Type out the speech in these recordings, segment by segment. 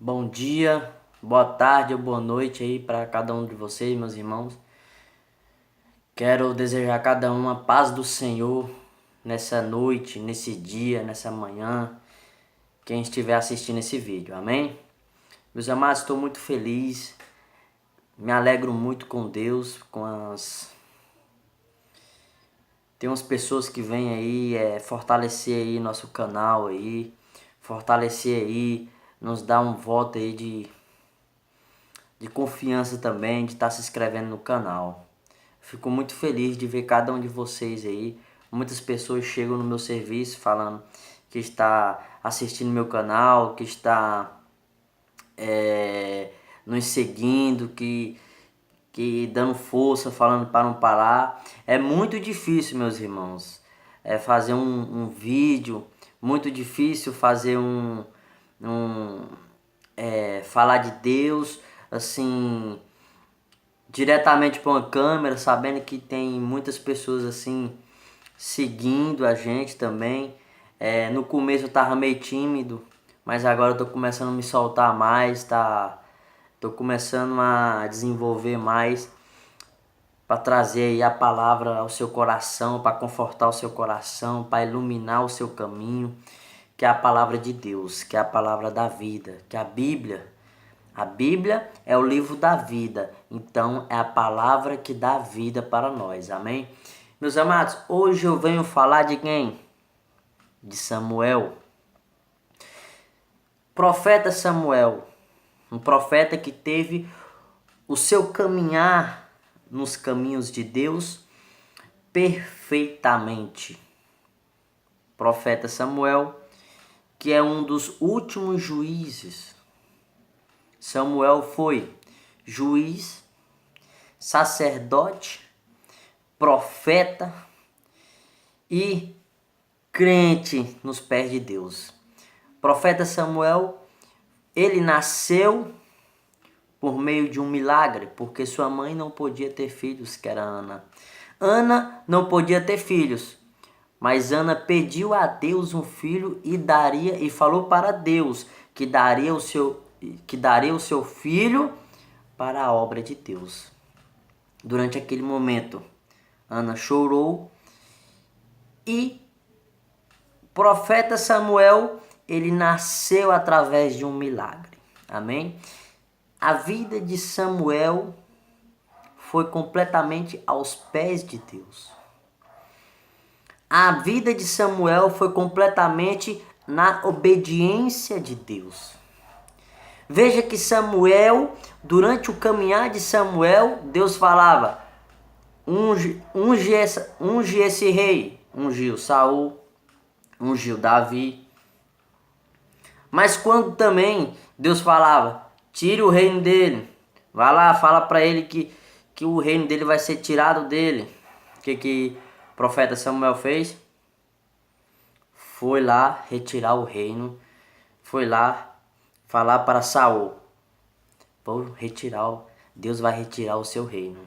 Bom dia, boa tarde ou boa noite aí para cada um de vocês, meus irmãos. Quero desejar a cada um a paz do Senhor nessa noite, nesse dia, nessa manhã, quem estiver assistindo esse vídeo, amém? Meus amados, estou muito feliz, me alegro muito com Deus, Tem umas pessoas que vêm aí fortalecer aí nosso canal aí, fortalecer aí, nos dar um voto aí de confiança também, de estar se inscrevendo no canal. Fico muito feliz de ver cada um de vocês aí. Muitas pessoas chegam no meu serviço falando que está assistindo meu canal, que está nos seguindo, que dando força, falando para não parar. É muito difícil, meus irmãos, fazer um vídeo, muito difícil fazer falar de Deus, assim, diretamente para uma câmera, sabendo que tem muitas pessoas assim seguindo a gente também. No começo eu tava meio tímido, mas agora eu tô começando a me soltar mais, tô começando a desenvolver mais para trazer aí a palavra ao seu coração, para confortar o seu coração, para iluminar o seu caminho, que é a palavra de Deus, que é a palavra da vida, que é a Bíblia. A Bíblia é o livro da vida, então é a palavra que dá vida para nós, amém? Meus amados, hoje eu venho falar de quem? De Samuel. Profeta Samuel, um profeta que teve o seu caminhar nos caminhos de Deus perfeitamente. Profeta Samuel, que é um dos últimos juízes. Samuel foi juiz, sacerdote, profeta e crente nos pés de Deus. Profeta Samuel, ele nasceu por meio de um milagre, porque sua mãe não podia ter filhos, que era Ana. Ana não podia ter filhos, mas Ana pediu a Deus um filho e falou para Deus que daria o seu filho para a obra de Deus. Durante aquele momento, Ana chorou e o profeta Samuel, ele nasceu através de um milagre. Amém? A vida de Samuel foi completamente aos pés de Deus. A vida de Samuel foi completamente na obediência de Deus. Veja que Samuel, durante o caminhar de Samuel, Deus falava: unge esse rei. Ungiu Saul, ungiu Davi. Mas quando também Deus falava: tire o reino dele, vai lá, fala para ele que o reino dele vai ser tirado dele. O que o profeta Samuel fez? Foi lá retirar o reino, foi lá falar para Saul: Deus vai retirar o seu reino.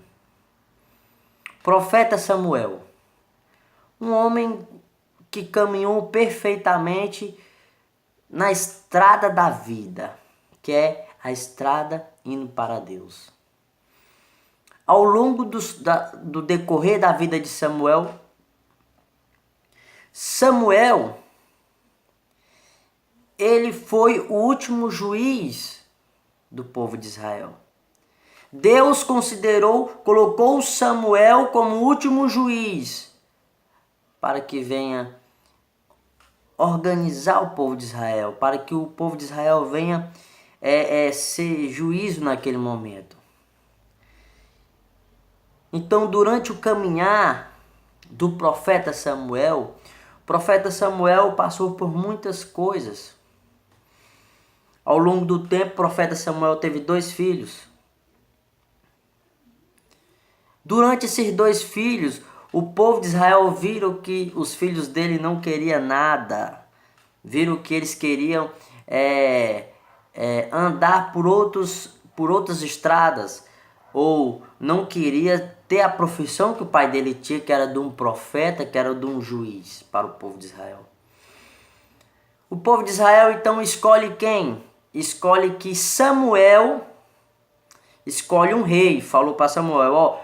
Profeta Samuel, um homem que caminhou perfeitamente na estrada da vida, que é a estrada indo para Deus. Ao longo do decorrer da vida de Samuel, ele foi o último juiz do povo de Israel. Deus colocou Samuel como último juiz para que venha organizar o povo de Israel, para que o povo de Israel venha ser juízo naquele momento. Então, durante o caminhar do profeta Samuel, o profeta Samuel passou por muitas coisas. Ao longo do tempo, o profeta Samuel teve 2 filhos. Durante esses 2 filhos, o povo de Israel viram que os filhos dele não queriam nada. Viram que eles queriam andar por outras estradas. Ou não queria ter a profissão que o pai dele tinha, que era de um profeta, que era de um juiz para o povo de Israel. O povo de Israel então escolhe quem? escolhe que Samuel escolhe um rei. Falou para Samuel, ó,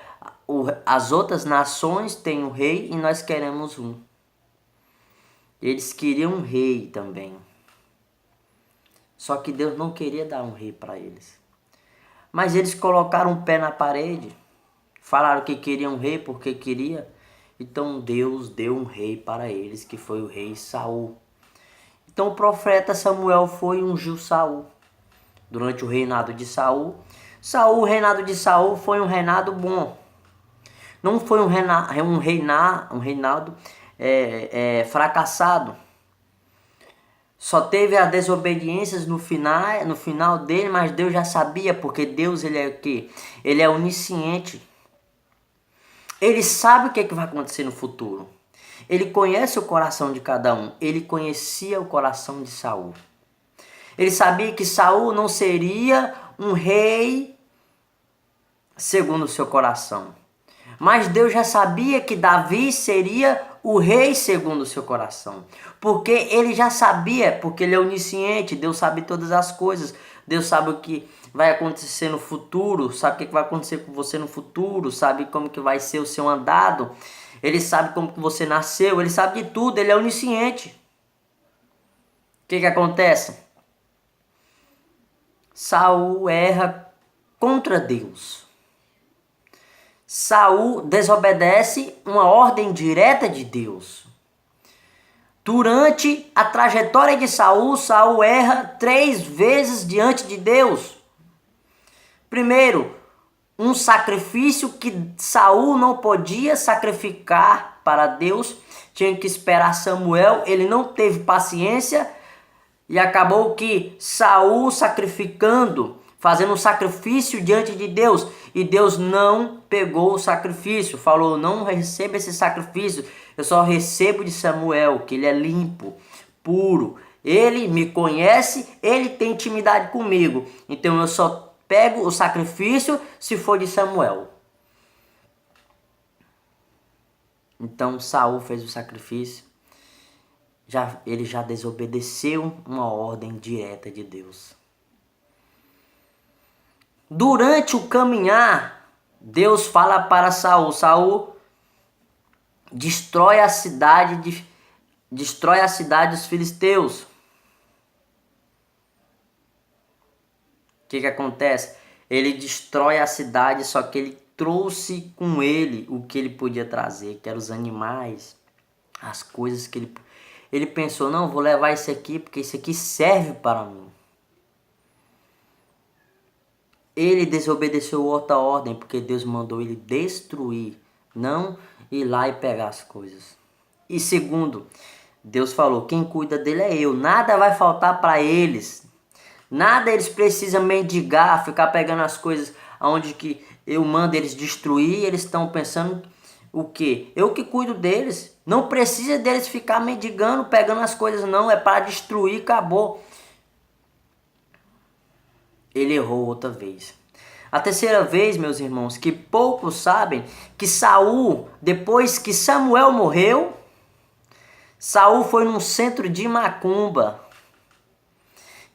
as outras nações têm um rei e nós queremos um. Eles queriam um rei também. Só que Deus não queria dar um rei para eles. Mas eles colocaram o pé na parede. Falaram que queriam um rei porque queria. Então Deus deu um rei para eles, que foi o rei Saul. Então o profeta Samuel foi e ungiu Saul. Durante o reinado de Saul. O reinado de Saul foi um reinado bom. Não foi um reinado fracassado. Só teve as desobediências no final dele, mas Deus já sabia, porque Deus, ele é o quê? Ele é onisciente. Ele sabe o que vai acontecer no futuro. Ele conhece o coração de cada um. Ele conhecia o coração de Saul. Ele sabia que Saul não seria um rei segundo o seu coração. Mas Deus já sabia que Davi seria o rei segundo o seu coração. Porque ele já sabia, porque ele é onisciente, Deus sabe todas as coisas. Deus sabe o que vai acontecer no futuro, sabe o que vai acontecer com você no futuro, sabe como que vai ser o seu andado. Ele sabe como que você nasceu, ele sabe de tudo, ele é onisciente. O que acontece? Saul erra contra Deus. Saul desobedece uma ordem direta de Deus. Durante a trajetória de Saul, Saul erra 3 vezes diante de Deus. Primeiro, um sacrifício que Saul não podia sacrificar para Deus, tinha que esperar Samuel, ele não teve paciência e acabou que Saul sacrificando, fazendo um sacrifício diante de Deus, e Deus não pegou o sacrifício, falou, não receba esse sacrifício, eu só recebo de Samuel, que ele é limpo, puro, ele me conhece, ele tem intimidade comigo, então eu só pego o sacrifício se for de Samuel. Então Saul fez o sacrifício, ele já desobedeceu uma ordem direta de Deus. Durante o caminhar, Deus fala para Saul, Saul, destrói a cidade dos filisteus. O que acontece? Ele destrói a cidade, só que ele trouxe com ele o que ele podia trazer, que eram os animais, as coisas que ele pensou, não, vou levar isso aqui porque isso aqui serve para mim. Ele desobedeceu outra ordem porque Deus mandou ele destruir, não ir lá e pegar as coisas. E segundo, Deus falou, quem cuida dele é eu, nada vai faltar para eles. Nada eles precisam mendigar, ficar pegando as coisas aonde que eu mando eles destruir, eles estão pensando o quê? Eu que cuido deles. Não precisa deles ficar mendigando, pegando as coisas não, é para destruir, acabou. Ele errou outra vez. A terceira vez, meus irmãos, que poucos sabem, que Saul, depois que Samuel morreu, Saul foi num centro de macumba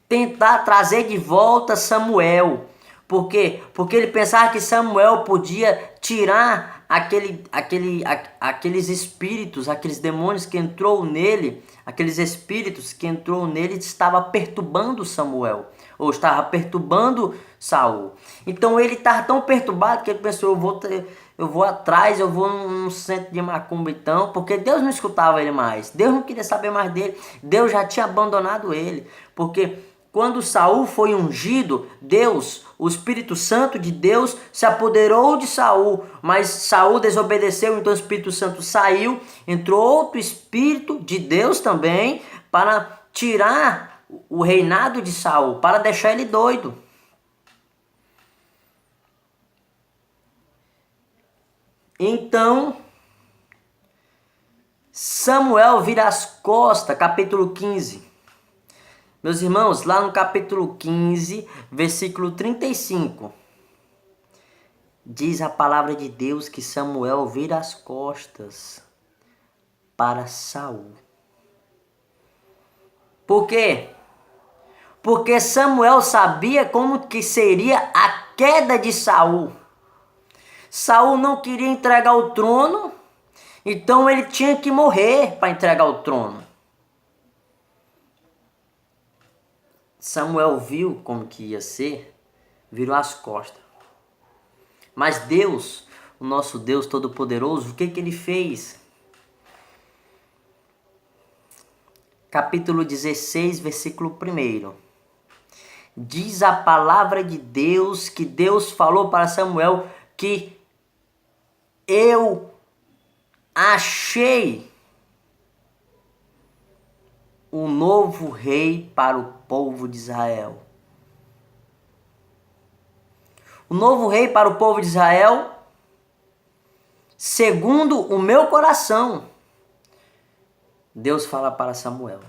tentar trazer de volta Samuel. Por quê? Porque ele pensava que Samuel podia tirar aqueles espíritos, aqueles demônios que entrou nele, aqueles espíritos que entrou nele estava perturbando Samuel, ou estava perturbando Saul. Então ele estava tão perturbado que ele pensou, eu vou atrás, eu vou num centro de macumba então, porque Deus não escutava ele mais, Deus não queria saber mais dele, Deus já tinha abandonado ele, porque quando Saul foi ungido, Deus, o Espírito Santo de Deus, se apoderou de Saul, mas Saul desobedeceu, então o Espírito Santo saiu, entrou outro Espírito de Deus também, para tirar o reinado de Saul, para deixar ele doido. Então, Samuel vira as costas, capítulo 15. Meus irmãos, lá no capítulo 15, versículo 35, diz a palavra de Deus que Samuel vira as costas para Saul. Por quê? Porque Samuel sabia como que seria a queda de Saul. Saul não queria entregar o trono, então ele tinha que morrer para entregar o trono. Samuel viu como que ia ser, virou as costas. Mas Deus, o nosso Deus Todo-Poderoso, o que ele fez? Capítulo 16, versículo 1. Diz a palavra de Deus que Deus falou para Samuel que eu achei um novo rei para o povo de Israel. O novo rei para o povo de Israel, segundo o meu coração. Deus fala para Samuel.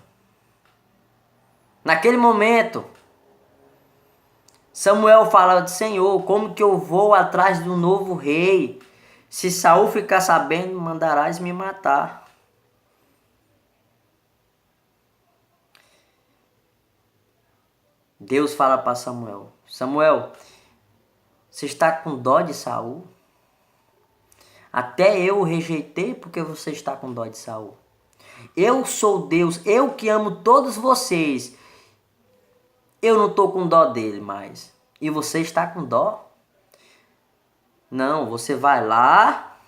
Naquele momento, Samuel fala: Senhor, como que eu vou atrás do novo rei? Se Saul ficar sabendo, mandarás me matar. Deus fala para Samuel: Samuel, você está com dó de Saul? Até eu o rejeitei porque você está com dó de Saul. Eu sou Deus, eu que amo todos vocês. Eu não estou com dó dele mais. E você está com dó? Não, você vai lá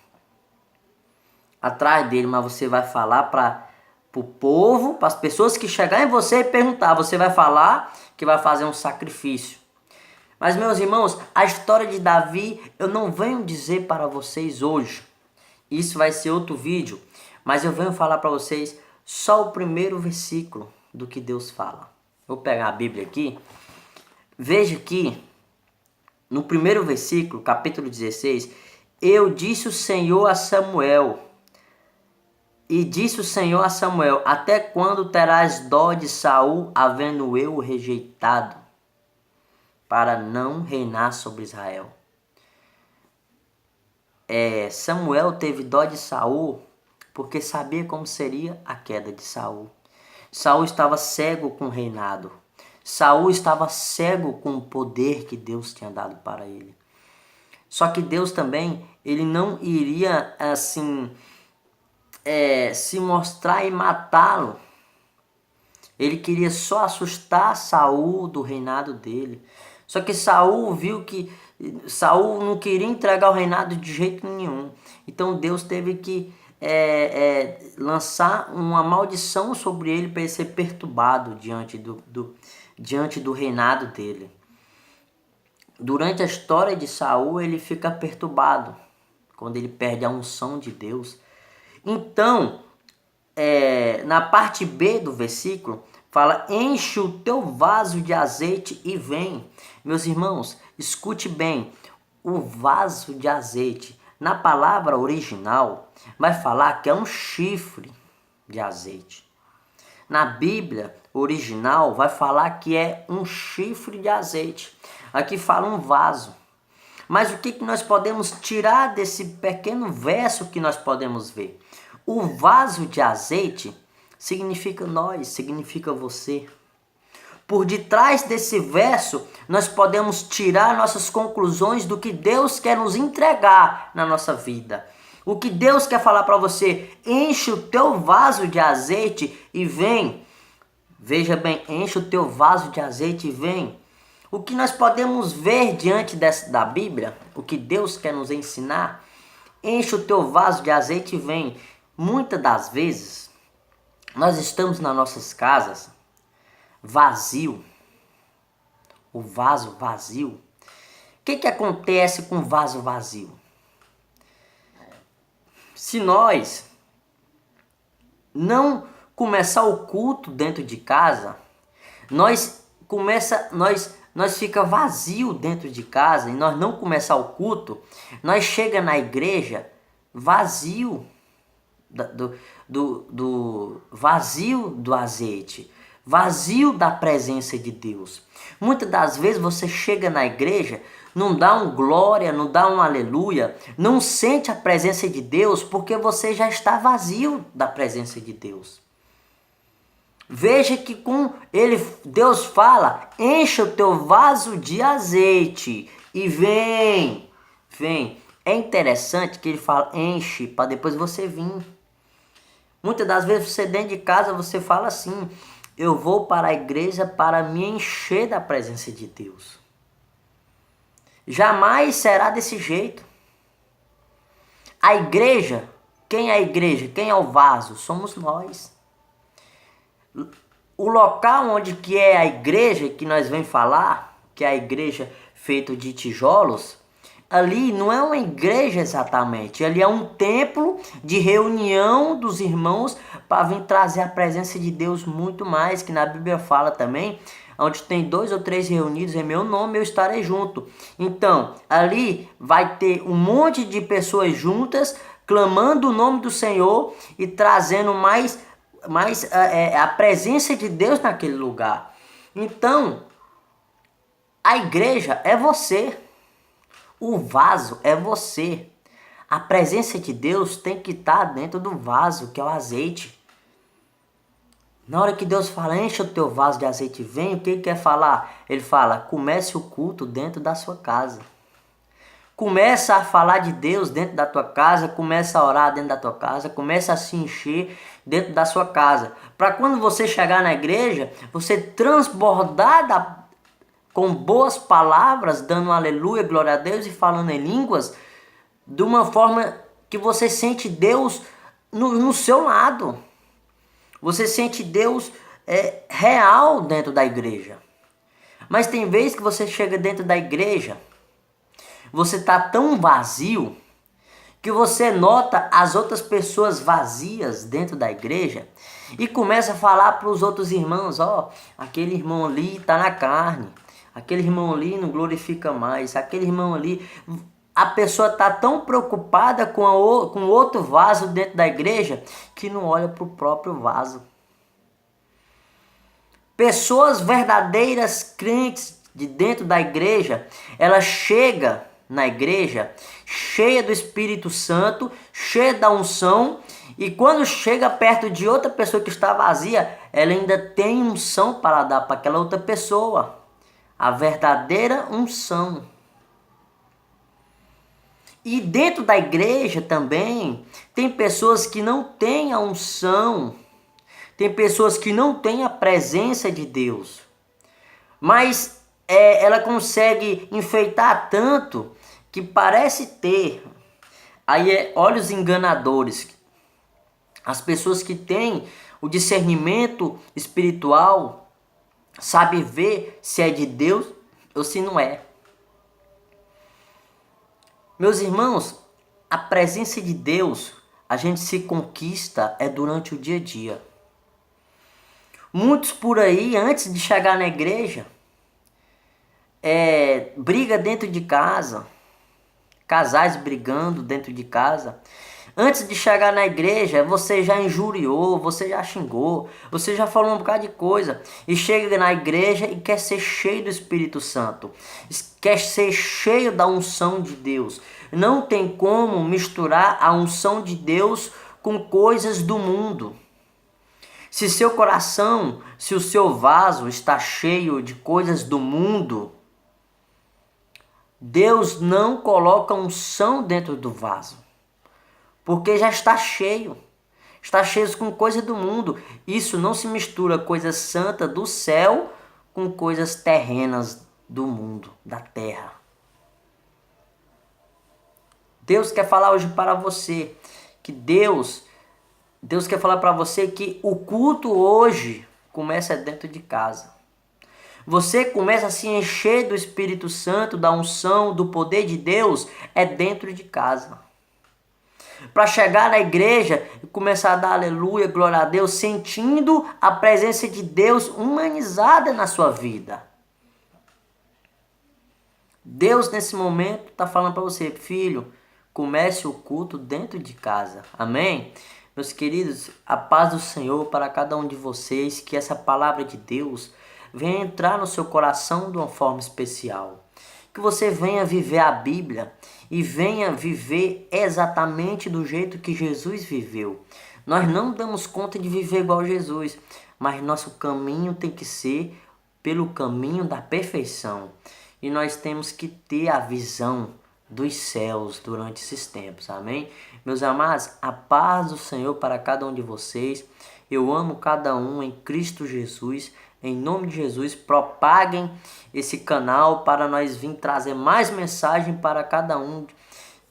atrás dele, mas você vai falar para o povo, para as pessoas que chegarem em você e perguntar. Você vai falar que vai fazer um sacrifício. Mas, meus irmãos, a história de Davi eu não venho dizer para vocês hoje. Isso vai ser outro vídeo. Mas eu venho falar para vocês só o primeiro versículo do que Deus fala. Vou pegar a Bíblia aqui. Veja que no primeiro versículo, capítulo 16, eu disse o Senhor a Samuel. E disse o Senhor a Samuel: até quando terás dó de Saul, havendo eu o rejeitado, para não reinar sobre Israel? Samuel teve dó de Saul porque sabia como seria a queda de Saul. Saul estava cego com o reinado. Saul estava cego com o poder que Deus tinha dado para ele. Só que Deus também, ele não iria assim se mostrar e matá-lo. Ele queria só assustar Saul do reinado dele. Só que Saul viu que Saul não queria entregar o reinado de jeito nenhum. Então Deus teve que lançar uma maldição sobre ele para ele ser perturbado diante do reinado dele. Durante a história de Saul, ele fica perturbado quando ele perde a unção de Deus. Então, na parte B do versículo, fala: enche o teu vaso de azeite e vem. Meus irmãos, escute bem, o vaso de azeite, na palavra original, vai falar que é um chifre de azeite. Na Bíblia original, vai falar que é um chifre de azeite. Aqui fala um vaso. Mas o que nós podemos tirar desse pequeno verso que nós podemos ver? O vaso de azeite significa nós, significa você. Por detrás desse verso, nós podemos tirar nossas conclusões do que Deus quer nos entregar na nossa vida. O que Deus quer falar para você: enche o teu vaso de azeite e vem. Veja bem, enche o teu vaso de azeite e vem. O que nós podemos ver diante da Bíblia, o que Deus quer nos ensinar: enche o teu vaso de azeite e vem. Muitas das vezes, nós estamos nas nossas casas vazio, o vaso vazio. O que acontece com o vaso vazio? Se nós não começar o culto dentro de casa, nós fica vazio dentro de casa e nós não começar o culto, nós chega na igreja vazio vazio do azeite, vazio da presença de Deus. Muitas das vezes você chega na igreja, não dá um glória, não dá um aleluia, não sente a presença de Deus porque você já está vazio da presença de Deus. Veja que Deus fala, encha o teu vaso de azeite e vem. É interessante que ele fala, enche, para depois você vir. Muitas das vezes você dentro de casa, você fala assim, eu vou para a igreja para me encher da presença de Deus. Jamais será desse jeito. A igreja, quem é a igreja? Quem é o vaso? Somos nós. O local onde que é a igreja, que nós vamos falar, que é a igreja feita de tijolos, ali não é uma igreja exatamente, ali é um templo de reunião dos irmãos para vir trazer a presença de Deus muito mais, que na Bíblia fala também, onde tem 2 ou 3 reunidos em meu nome, eu estarei junto. Então, ali vai ter um monte de pessoas juntas, clamando o nome do Senhor e trazendo mais a presença de Deus naquele lugar. Então, a igreja é você. O vaso é você. A presença de Deus tem que estar dentro do vaso, que é o azeite. Na hora que Deus fala, enche o teu vaso de azeite e vem, o que ele quer falar? Ele fala, comece o culto dentro da sua casa. Começa a falar de Deus dentro da tua casa, começa a orar dentro da tua casa, começa a se encher dentro da sua casa. Para quando você chegar na igreja, você transbordar com boas palavras, dando aleluia, glória a Deus e falando em línguas, de uma forma que você sente Deus no seu lado. Você sente Deus real dentro da igreja. Mas tem vezes que você chega dentro da igreja, você está tão vazio que você nota as outras pessoas vazias dentro da igreja e começa a falar para os outros irmãos, aquele irmão ali está na carne, aquele irmão ali não glorifica mais, aquele irmão ali... A pessoa está tão preocupada com outro vaso dentro da igreja que não olha para o próprio vaso. Pessoas verdadeiras crentes de dentro da igreja, ela chega na igreja cheia do Espírito Santo, cheia da unção, e quando chega perto de outra pessoa que está vazia, ela ainda tem unção para dar para aquela outra pessoa. A verdadeira unção. E dentro da igreja também, tem pessoas que não têm a unção, tem pessoas que não têm a presença de Deus, mas ela consegue enfeitar tanto que parece ter. Aí olhos enganadores. As pessoas que têm o discernimento espiritual, sabe ver se é de Deus ou se não é. Meus irmãos, a presença de Deus, a gente se conquista durante o dia a dia. Muitos por aí, antes de chegar na igreja, briga dentro de casa, casais brigando dentro de casa. Antes de chegar na igreja, você já injuriou, você já xingou, você já falou um bocado de coisa. E chega na igreja e quer ser cheio do Espírito Santo. Quer ser cheio da unção de Deus. Não tem como misturar a unção de Deus com coisas do mundo. Se seu coração, se o seu vaso está cheio de coisas do mundo, Deus não coloca unção dentro do vaso. Porque já está cheio. Está cheio com coisa do mundo. Isso não se mistura coisa santa do céu com coisas terrenas do mundo, da terra. Deus quer falar hoje para você que Deus quer falar para você que o culto hoje começa dentro de casa. Você começa a se encher do Espírito Santo, da unção, do poder de Deus, dentro de casa. Para chegar na igreja e começar a dar aleluia, glória a Deus, sentindo a presença de Deus humanizada na sua vida. Deus nesse momento está falando para você, filho, comece o culto dentro de casa. Amém? Meus queridos, a paz do Senhor para cada um de vocês, que essa palavra de Deus venha entrar no seu coração de uma forma especial. Que você venha viver a Bíblia e venha viver exatamente do jeito que Jesus viveu. Nós não damos conta de viver igual Jesus, mas nosso caminho tem que ser pelo caminho da perfeição. E nós temos que ter a visão dos céus durante esses tempos, amém? Meus amados, a paz do Senhor para cada um de vocês. Eu amo cada um em Cristo Jesus. Em nome de Jesus, propaguem esse canal para nós vir trazer mais mensagem para cada um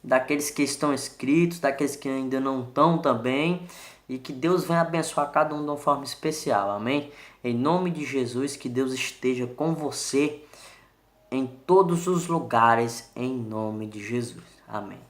daqueles que estão inscritos, daqueles que ainda não estão também. E que Deus venha abençoar cada um de uma forma especial, amém? Em nome de Jesus, que Deus esteja com você em todos os lugares, em nome de Jesus. Amém.